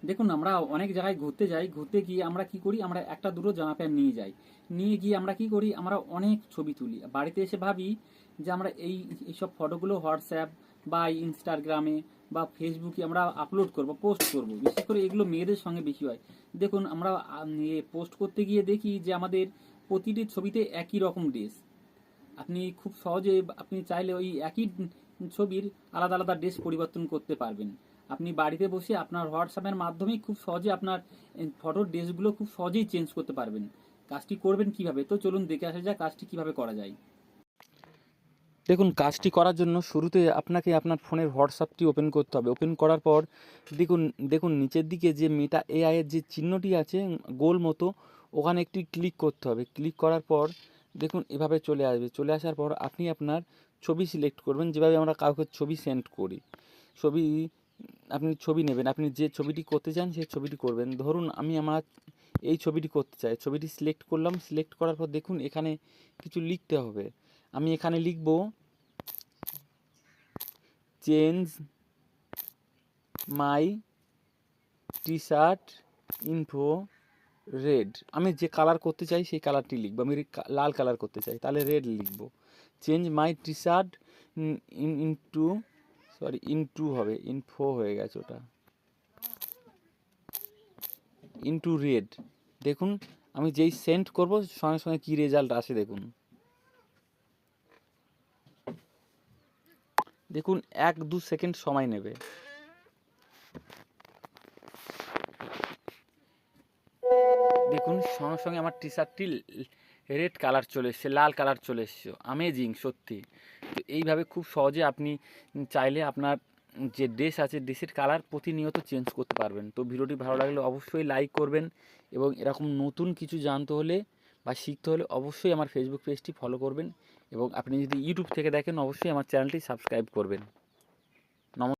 দেখুন, আমরা অনেক জায়গায় ঘুরতে যাই, ঘুরতে গিয়ে আমরা কি করি, আমরা একটা দুটো জামা প্যান্ট নিয়ে যাই, নিয়ে গিয়ে আমরা কি করি, আমরা অনেক ছবি তুলি, বাড়িতে এসে ভাবি যে আমরা এইসব ফটোগুলো হোয়াটসঅ্যাপ বা ইনস্টাগ্রামে বা ফেসবুকে আমরা আপলোড করব, পোস্ট করব। বিশেষ করে এগুলো মেয়েদের সঙ্গে বেশি হয়। দেখুন, আমরা পোস্ট করতে গিয়ে দেখি যে আমাদের প্রতিটি ছবিতে একই রকম ড্রেস। আপনি খুব সহজে, আপনি চাইলে ওই একই ছবির আলাদা আলাদা ড্রেস পরিবর্তন করতে পারবেন। আপনি বাড়িতে বসে আপনার হোয়াটসঅ্যাপের মাধ্যমেই খুব সহজে আপনার ফটোর ড্রেসগুলো খুব সহজেই চেঞ্জ করতে পারবেন। কাজটি করবেন কিভাবে, তো চলুন দেখে আসা যাক কাজটি কিভাবে করা যায়। দেখুন, কাজটি করার জন্য শুরুতে আপনাকে আপনার ফোনের হোয়াটসঅ্যাপটি ওপেন করতে হবে। ওপেন করার পর দেখুন, নিচের দিকে যে মেটা এআই এর যে চিহ্নটি আছে গোল মতো, ওখানে একটি ক্লিক করতে হবে। ক্লিক করার পর দেখুন এভাবে চলে আসবে। চলে আসার পর আপনি আপনার ছবি সিলেক্ট করবেন, যেভাবে আমরা কাউকে ছবি সেন্ড করি। ছবি, আপনি ছবি নেবেন, আপনি যে ছবিটি করতে চান সেই ছবিটি করবেন। ধরুন আমি আমার এই ছবিটি করতে চাই, ছবিটি সিলেক্ট করলাম। সিলেক্ট করার পর দেখুন এখানে কিছু লিখতে হবে। আমি এখানে লিখব change my T shirt info red. আমি যে কালার করতে চাই সেই কালারটি লিখবো। আমি লাল কালার করতে চাই, তাহলে রেড লিখবো। Change my T shirt into, sorry into হবে, ইনফো হয়ে গেছে ওটা, ইনটু রেড। দেখুন আমি যেই সেন্ড করব সঙ্গে সঙ্গে কী রেজাল্ট আসে দেখুন। দেখুন 1-2 সেকেন্ড সময় নেবে। দেখুন সঙ্গে সঙ্গে আমার টি শার্টটি রেড কালার চলে এসছে, লাল কালার চলে এসছে। আমেজিং সত্যি। তো এইভাবে খুব সহজে আপনি চাইলে আপনার যে ড্রেস আছে ড্রেসের কালার প্রতিনিয়ত চেঞ্জ করতে পারবেন। তো ভিডিওটি ভালো লাগলে অবশ্যই লাইক করবেন, এবং এরকম নতুন কিছু জানতে হলে বা শিখতে হলে অবশ্যই আমার ফেসবুক পেজটি ফলো করবেন, এবং আপনি যদি ইউটিউব থেকে দেখেন অবশ্যই আমার চ্যানেলটি সাবস্ক্রাইব করবেন। নমস্কার।